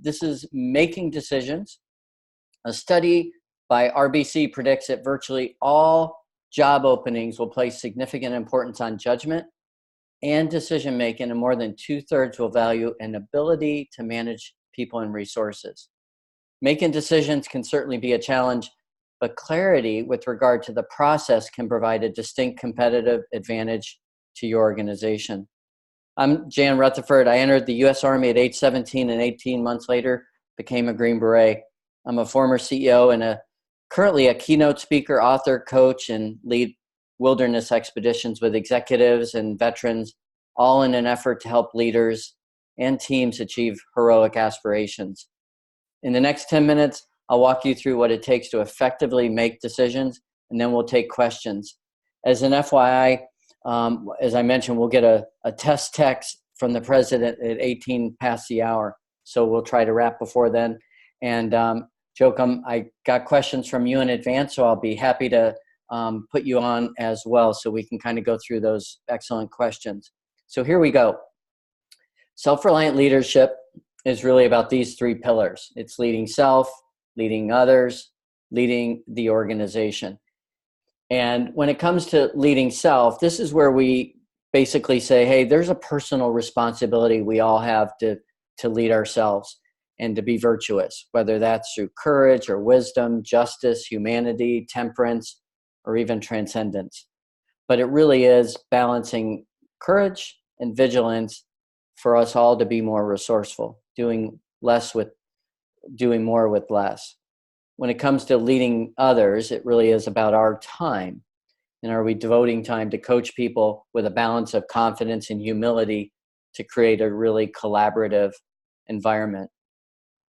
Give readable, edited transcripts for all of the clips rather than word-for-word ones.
This is Making Decisions. A study by RBC predicts that virtually all job openings will place significant importance on judgment and decision making, and more than 2/3 will value an ability to manage people and resources. Making decisions can certainly be a challenge, but clarity with regard to the process can provide a distinct competitive advantage to your organization. I'm Jan Rutherford. I entered the U.S. Army at age 17 and 18 months later became a Green Beret. I'm a former CEO and currently a keynote speaker, author, coach, and lead wilderness expeditions with executives and veterans, all in an effort to help leaders and teams achieve heroic aspirations. In the next 10 minutes, I'll walk you through what it takes to effectively make decisions, and then we'll take questions. As an FYI, as I mentioned, we'll get a test text from the president at 18 past the hour. So we'll try to wrap before then. And Joachim, I got questions from you in advance, so I'll be happy to put you on as well so we can kind of go through those excellent questions. So here we go. Self-reliant leadership is really about these three pillars. It's leading self, leading others, leading the organization. And when it comes to leading self, this is where we basically say, hey, there's a personal responsibility we all have to lead ourselves and to be virtuous, whether that's through courage or wisdom, justice, humanity, temperance, or even transcendence. But it really is balancing courage and vigilance for us all to be more resourceful, doing more with less. When it comes to leading others, it really is about our time. And are we devoting time to coach people with a balance of confidence and humility to create a really collaborative environment?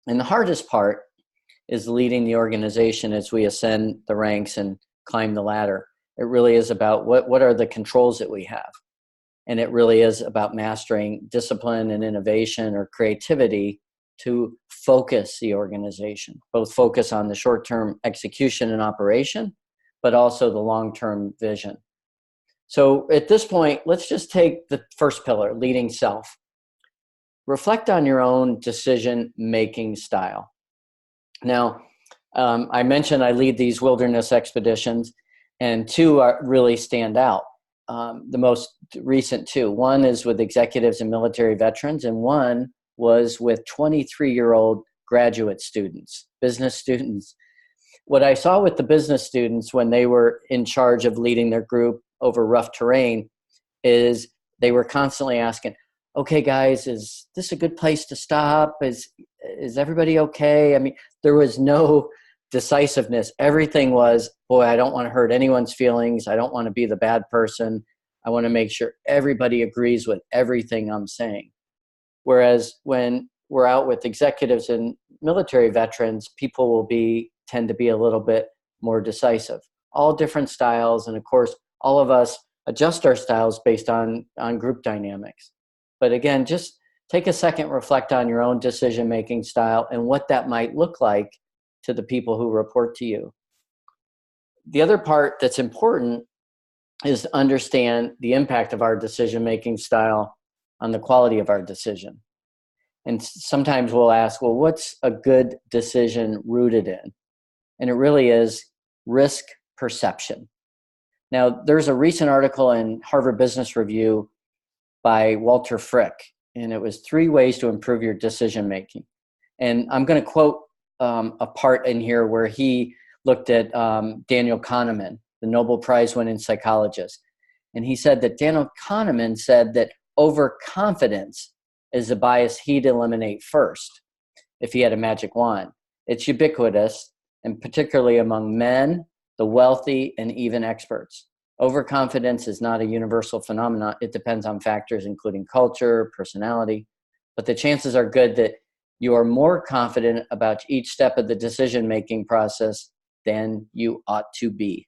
And the hardest part is leading the organization as we ascend the ranks and climb the ladder. It really is about what are the controls that we have. And it really is about mastering discipline and innovation or creativity to focus the organization, both focus on the short-term execution and operation, but also the long-term vision. So at this point, let's just take the first pillar, leading self. Reflect on your own decision-making style. Now, I mentioned I lead these wilderness expeditions, and two really stand out. The most recent two. One is with executives and military veterans, and one was with 23-year-old graduate students, business students. What I saw with the business students when they were in charge of leading their group over rough terrain is they were constantly asking, okay, guys, is this a good place to stop? Is everybody okay? I mean, there was no decisiveness. Everything was, boy, I don't want to hurt anyone's feelings. I don't want to be the bad person. I want to make sure everybody agrees with everything I'm saying. Whereas when we're out with executives and military veterans, people will tend to be a little bit more decisive. All different styles, and of course, all of us adjust our styles based on group dynamics. But again, just take a second, reflect on your own decision-making style and what that might look like to the people who report to you. The other part that's important is to understand the impact of our decision-making style on the quality of our decision. And sometimes we'll ask, well, what's a good decision rooted in? And it really is risk perception. Now, there's a recent article in Harvard Business Review by Walter Frick, and it was 3 ways to improve your decision-making. And I'm going to quote a part in here where he looked at Daniel Kahneman, the Nobel Prize-winning psychologist. And he said that Daniel Kahneman said that overconfidence is a bias he'd eliminate first if he had a magic wand. It's ubiquitous, and particularly among men, the wealthy, and even experts. Overconfidence is not a universal phenomenon. It depends on factors including culture, personality, but the chances are good that you are more confident about each step of the decision-making process than you ought to be.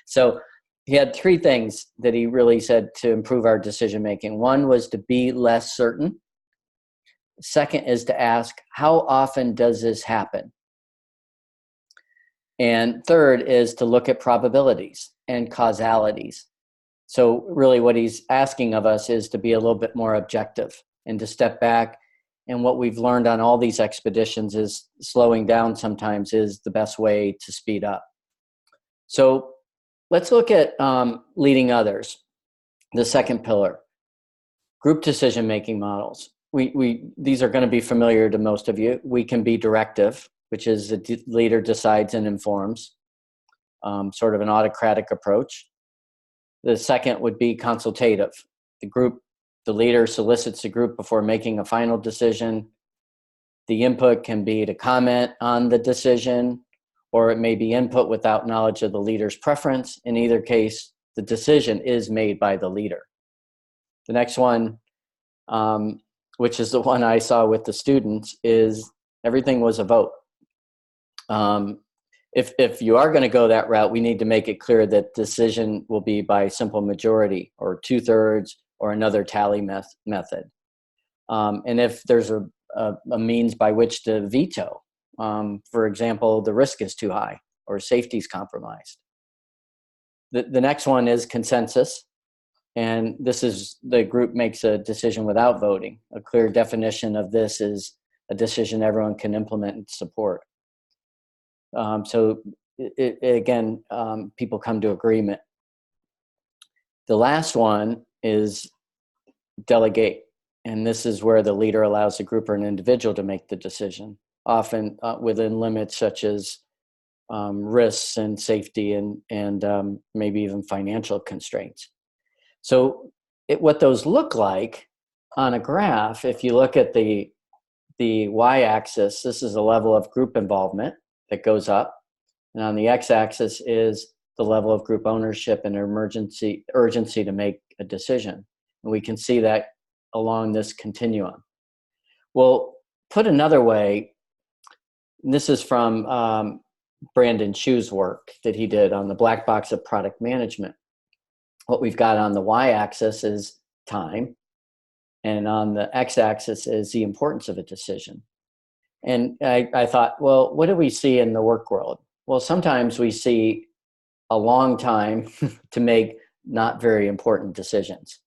So he had 3 things that he really said to improve our decision-making. One was to be less certain. Second is to ask, how often does this happen? And third is to look at probabilities and causalities. So really what he's asking of us is to be a little bit more objective and to step back And what we've learned on all these expeditions is slowing down sometimes is the best way to speed up. So let's look at leading others, the second pillar, group decision-making models. These are going to be familiar to most of you. We can be directive, which is the leader decides and informs, sort of an autocratic approach. The second would be consultative. The leader solicits the group before making a final decision. The input can be to comment on the decision, or it may be input without knowledge of the leader's preference. In either case, the decision is made by the leader. The next one, which is the one I saw with the students, is everything was a vote. If you are going to go that route, we need to make it clear that decision will be by simple majority or 2/3 or another tally method. And if there's a means by which to veto, for example, the risk is too high or safety is compromised. The next one is consensus. And this is the group makes a decision without voting. A clear definition of this is a decision everyone can implement and support. So again, people come to agreement. The last one is delegate. And this is where the leader allows the group or an individual to make the decision, often within limits such as risks and safety and maybe even financial constraints. So what those look like on a graph, if you look at the y-axis, this is the level of group involvement that goes up. And on the x-axis is the level of group ownership and urgency to make a decision. And we can see that along this continuum. Well, put another way, this is from Brandon Chu's work that he did on the black box of product management. What we've got on the y-axis is time, and on the x-axis is the importance of a decision. And I thought, well, what do we see in the work world? Well, sometimes we see a long time to make not very important decisions.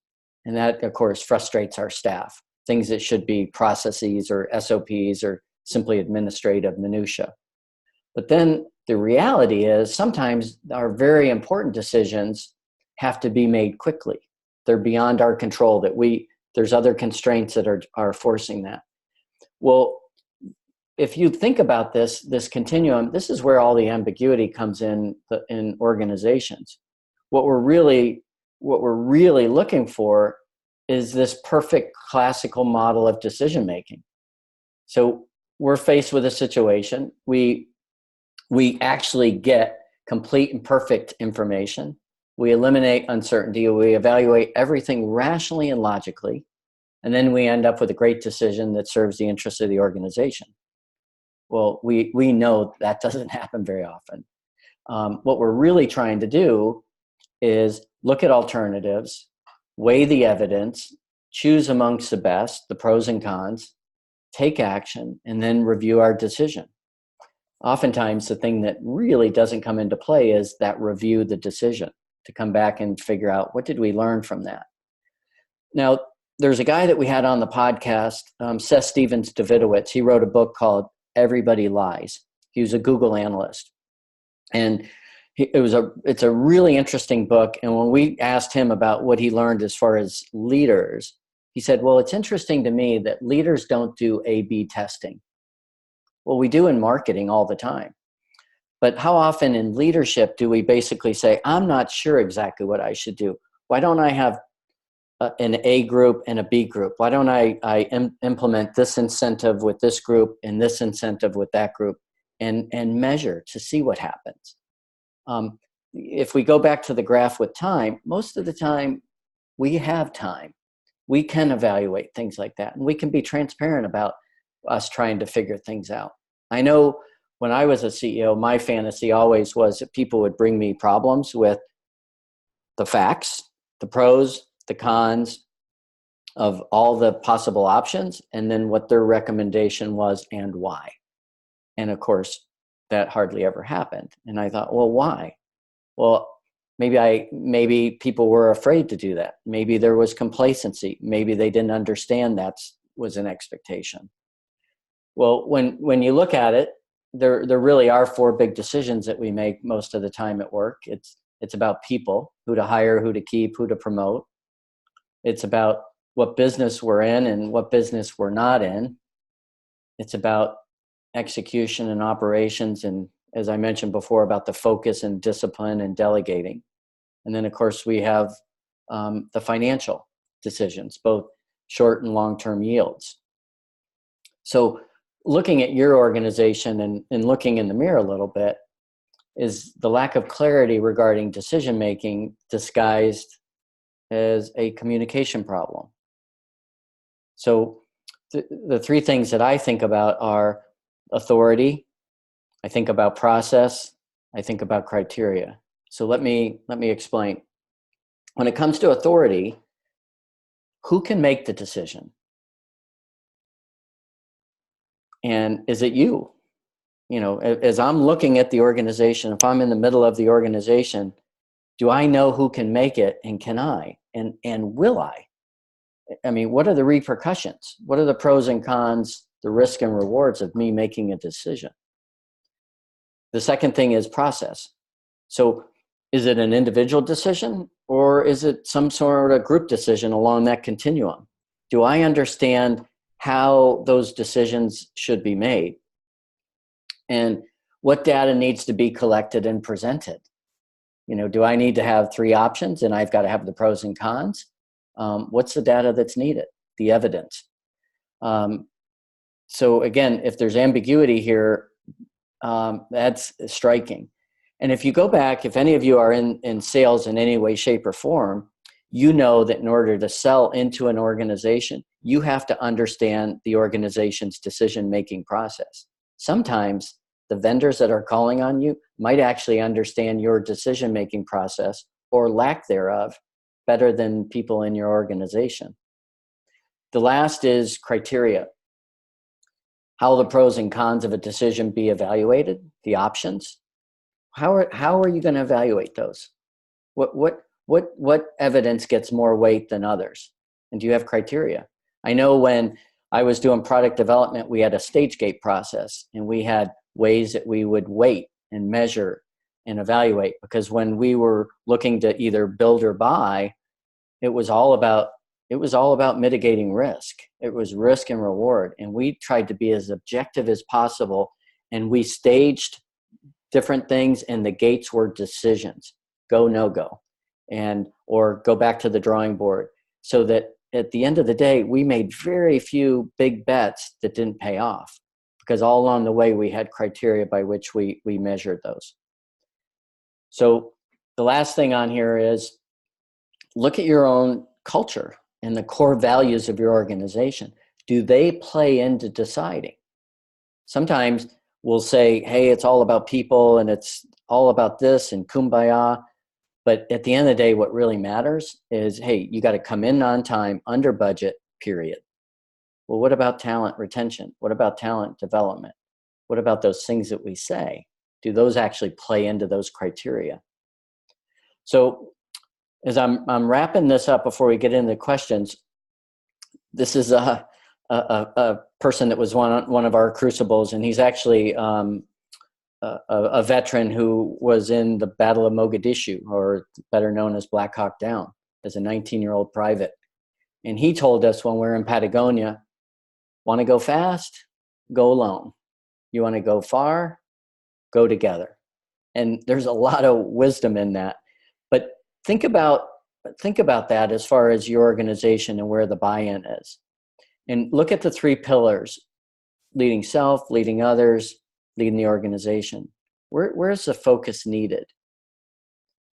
And that, of course, frustrates our staff. Things that should be processes or SOPs or simply administrative minutia. But then the reality is sometimes our very important decisions have to be made quickly. They're beyond our control, there's other constraints that are forcing that. Well, if you think about this continuum, this is where all the ambiguity comes in organizations. What we're really looking for is this perfect classical model of decision making. So we're faced with a situation. We actually get complete and perfect information. We eliminate uncertainty. We evaluate everything rationally and logically. And then we end up with a great decision that serves the interests of the organization. Well, we know that doesn't happen very often. What we're really trying to do is look at alternatives, weigh the evidence, choose amongst the best, the pros and cons, take action, and then review our decision. Oftentimes, the thing that really doesn't come into play is that review the decision, to come back and figure out what did we learn from that. Now, there's a guy that we had on the podcast, Seth Stevens-Davidowitz. He wrote a book called Everybody Lies. He was a Google analyst. And it's a really interesting book. And when we asked him about what he learned as far as leaders, he said, well, it's interesting to me that leaders don't do A/B testing. Well, we do in marketing all the time. But how often in leadership do we basically say, I'm not sure exactly what I should do. Why don't I have an A group and a B group? Why don't I implement this incentive with this group and this incentive with that group and measure to see what happens? If we go back to the graph with time, most of the time we have time. We can evaluate things like that. And we can be transparent about us trying to figure things out. I know when I was a CEO, my fantasy always was that people would bring me problems with the facts, the pros, the cons of all the possible options, and then what their recommendation was and why. And of course, that hardly ever happened. And I thought, well, why? Well, maybe people were afraid to do that. Maybe there was complacency. Maybe they didn't understand that's was an expectation. Well, when you look at it, there really are four big decisions that we make most of the time at work. It's about people, who to hire, who to keep, who to promote. It's about what business we're in and what business we're not in. It's about execution and operations, and as I mentioned before, about the focus and discipline and delegating. And then, of course, we have the financial decisions, both short and long-term yields. So looking at your organization and looking in the mirror a little bit, is the lack of clarity regarding decision-making disguised as a communication problem. So the three things that I think about are authority, I think about process, I think about criteria. So let me explain. When it comes to authority, who can make the decision? And is it you? You know, as I'm looking at the organization, if I'm in the middle of the organization, do I know who can make it, and can I? And will I? I mean, what are the repercussions? What are the pros and cons, the risk and rewards of me making a decision? The second thing is process. So is it an individual decision, or is it some sort of group decision along that continuum? Do I understand how those decisions should be made? And what data needs to be collected and presented? You know, do I need to have three options and I've got to have the pros and cons? What's the data that's needed? The evidence. So again, if there's ambiguity here, that's striking. And if you go back, if any of you are in sales in any way, shape, or form, you know that in order to sell into an organization, you have to understand the organization's decision-making process. Sometimes the vendors that are calling on you might actually understand your decision-making process, or lack thereof, better than people in your organization. The last is criteria. How will the pros and cons of a decision be evaluated? The options. How are you going to evaluate those? What evidence gets more weight than others? And do you have criteria? I know when I was doing product development, we had a stage gate process, and we had ways that we would weight and measure and evaluate, because when we were looking to either build or buy, it was all about mitigating risk. It was risk and reward. And we tried to be as objective as possible, and we staged different things, and the gates were decisions: go, no go, or go back to the drawing board, so that at the end of the day, we made very few big bets that didn't pay off, because all along the way we had criteria by which we measured those. So the last thing on here is look at your own culture and the core values of your organization. Do they play into deciding? Sometimes we'll say, hey, it's all about people and it's all about this and kumbaya. But at the end of the day, what really matters is, hey, you got to come in on time, under budget, period. Well, what about talent retention? What about talent development? What about those things that we say? Do those actually play into those criteria? So as I'm wrapping this up before we get into the questions, this is a person that was one of our crucibles, and he's actually a veteran who was in the Battle of Mogadishu, or better known as Black Hawk Down, as a 19-year-old private. And he told us when we were in Patagonia, want to go fast? Go alone. You want to go far? Go together. And there's a lot of wisdom in that. But think about that as far as your organization and where the buy-in is. And look at the three pillars: leading self, leading others, leading the organization. Where's the focus needed?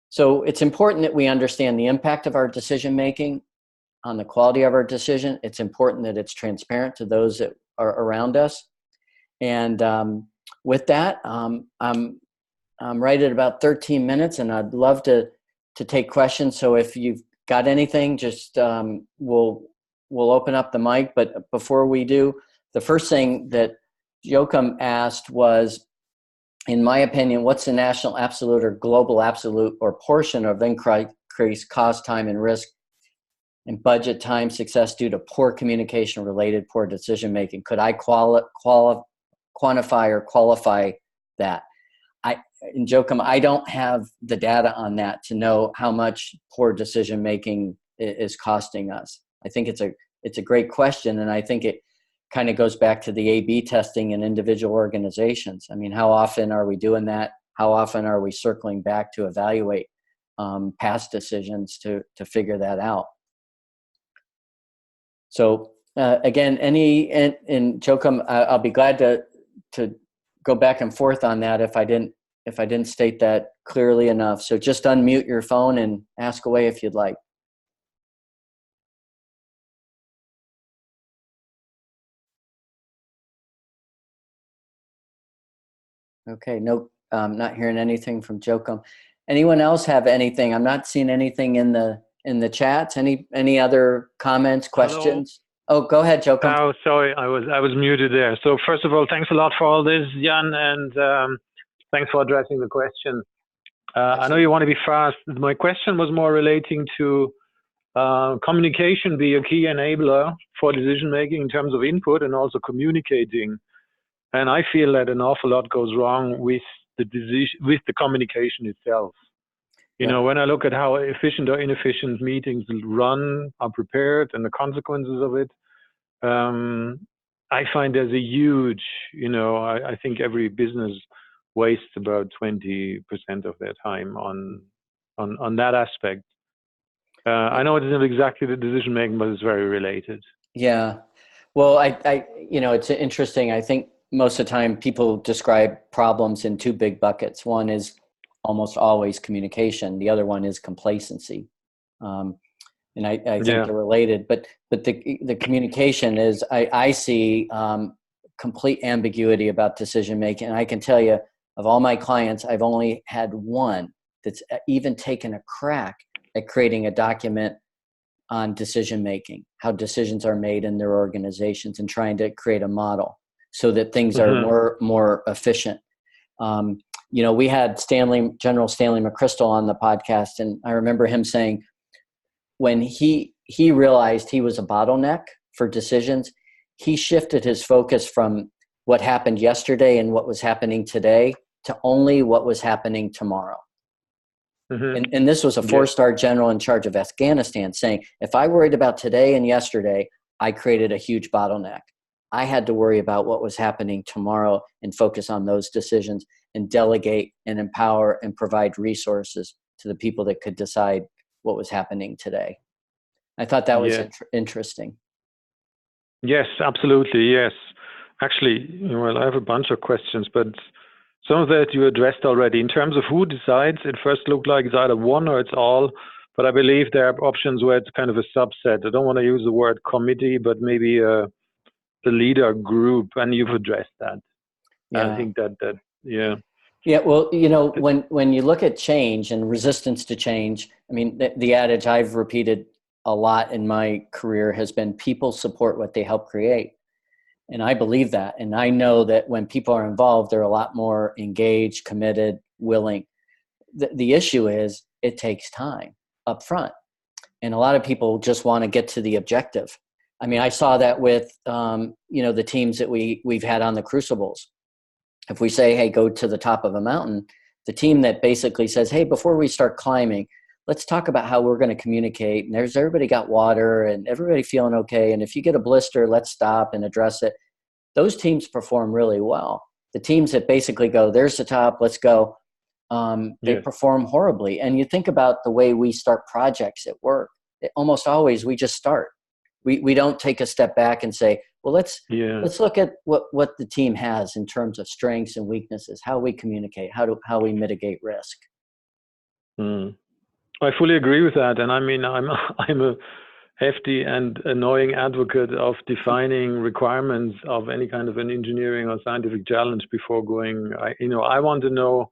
So it's important that we understand the impact of our decision-making on the quality of our decision. It's important that it's transparent to those that are around us. And with that, I'm right at about 13 minutes, and I'd love to take questions. So if you've got anything, just we'll open up the mic. But before we do, the first thing that Joachim asked was, in my opinion, what's the national absolute or global absolute or portion of increased cost, time, and risk and budget time success due to poor communication related poor decision making. Could I quantify or qualify that? In Joachim, I don't have the data on that to know how much poor decision making is costing us. I think it's a great question, and I think it kind of goes back to the A/B testing in individual organizations. I mean, how often are we doing that? How often are we circling back to evaluate past decisions to figure that out? So again, and Joachim, I'll be glad to go back and forth on that if I didn't state that clearly enough. So just unmute your phone and ask away if you'd like. Okay, no, not hearing anything from Joachim. Anyone else have anything? I'm not seeing anything in the chats. Any other comments, questions? Hello? Oh, go ahead, Joachim. Oh, sorry, I was muted there. So first of all, thanks a lot for all this, Jan, and thanks for addressing the question. I know you want to be fast. My question was more relating to communication be a key enabler for decision making in terms of input and also communicating. And I feel that an awful lot goes wrong with the communication itself. You know, when I look at how efficient or inefficient meetings run, are prepared, and the consequences of it, I find there's a huge, I think every business wastes about 20% of their time on that aspect. I know it isn't exactly the decision making, but it's very related. Yeah. Well, it's interesting. I think most of the time people describe problems in two big buckets. One is almost always communication. The other one is complacency. And I think they're related, but the communication is, I see complete ambiguity about decision making. And I can tell you, of all my clients, I've only had one that's even taken a crack at creating a document on decision making, how decisions are made in their organizations, and trying to create a model so that things are more efficient. We had General Stanley McChrystal on the podcast, and I remember him saying when he realized he was a bottleneck for decisions, he shifted his focus from what happened yesterday and what was happening today to only what was happening tomorrow. And this was a four-star general in charge of Afghanistan saying, if I worried about today and yesterday, I created a huge bottleneck. I had to worry about what was happening tomorrow and focus on those decisions and delegate and empower and provide resources to the people that could decide what was happening today. I thought that was interesting. Yes, absolutely. Yes. Actually, well, I have a bunch of questions, but some of that you addressed already. In terms of who decides, it first looked like it's either one or it's all, but I believe there are options where it's kind of a subset. I don't want to use the word committee, but maybe the leader group, and you've addressed that. I think that. Yeah, well, when you look at change and resistance to change, I mean, the adage I've repeated a lot in my career has been people support what they help create. And I believe that. And I know that when people are involved, they're a lot more engaged, committed, willing. The issue is it takes time up front. And a lot of people just want to get to the objective. I mean, I saw that with, the teams that we've had on the Crucibles. If we say, hey, go to the top of a mountain, the team that basically says, hey, before we start climbing, let's talk about how we're going to communicate. And there's everybody got water and everybody feeling okay. And if you get a blister, let's stop and address it. Those teams perform really well. The teams that basically go, there's the top, let's go, they perform horribly. And you think about the way we start projects at work. Almost always we just start. We don't take a step back and say, well, let's look at what the team has in terms of strengths and weaknesses, how we communicate, how we mitigate risk. I fully agree with that. And I mean, I'm a hefty and annoying advocate of defining requirements of any kind of an engineering or scientific challenge before going, I want to know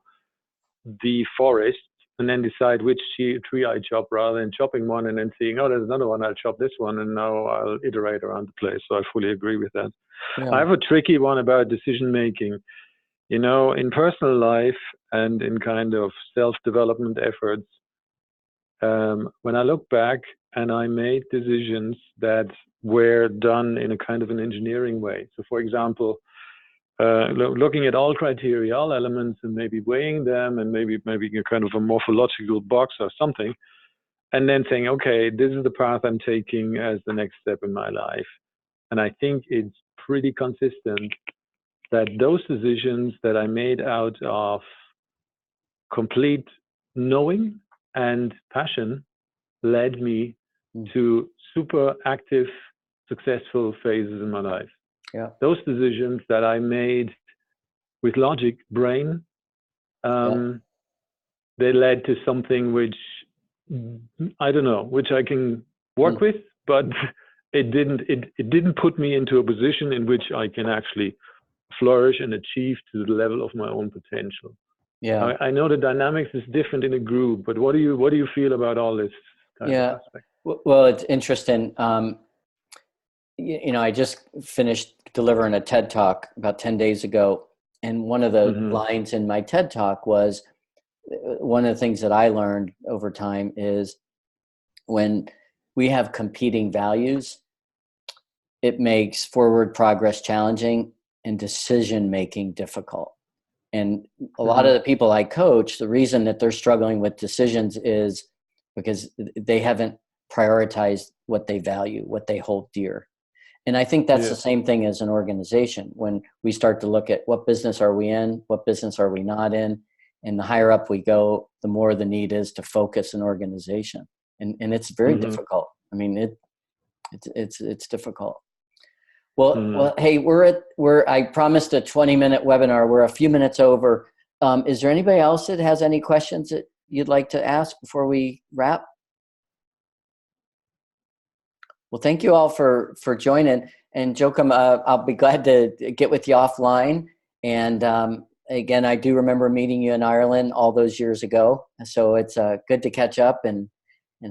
the forest and then decide which tree I chop rather than chopping one and then seeing, oh, there's another one, I'll chop this one and now I'll iterate around the place. So I fully agree with that. I have a tricky one about decision making. In personal life and in kind of self-development efforts, when I look back and I made decisions that were done in a kind of an engineering way. So, for example, looking at all criteria, all elements, and maybe weighing them, and maybe a kind of a morphological box or something, and then saying, okay, this is the path I'm taking as the next step in my life. And I think it's pretty consistent that those decisions that I made out of complete knowing and passion led me to super active, successful phases in my life. Yeah. Those decisions that I made with logic, brain, they led to something which, I don't know, which I can work with, but it didn't put me into a position in which I can actually flourish and achieve to the level of my own potential. Yeah. I know the dynamics is different in a group, but what do you feel about all this kind of aspect? Well, it's interesting. I just finished delivering a TED Talk about 10 days ago. And one of the lines in my TED Talk was, one of the things that I learned over time is when we have competing values, it makes forward progress challenging and decision-making difficult. And a lot of the people I coach, the reason that they're struggling with decisions is because they haven't prioritized what they value, what they hold dear. And I think that's the same thing as an organization. When we start to look at what business are we in, what business are we not in, and the higher up we go, the more the need is to focus an organization. And it's very difficult. I mean, it's difficult. Well, hey, I promised a 20-minute webinar. We're a few minutes over. Is there anybody else that has any questions that you'd like to ask before we wrap? Well, thank you all for joining. And Joachim, I'll be glad to get with you offline. And again, I do remember meeting you in Ireland all those years ago. So it's good to catch up, and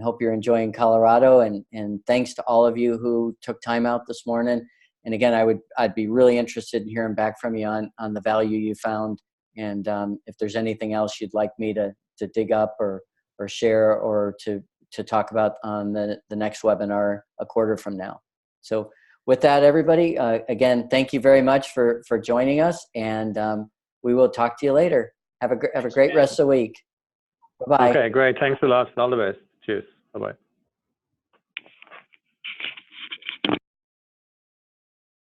hope you're enjoying Colorado. And thanks to all of you who took time out this morning. And again, I'd be really interested in hearing back from you on the value you found. And if there's anything else you'd like me to dig up or share or to talk about on the next webinar a quarter from now. So with that, everybody, again, thank you very much for joining us, and we will talk to you later. Have a great rest of the week. Bye-bye. Okay, great. Thanks a lot. All the best. Cheers. Bye-bye.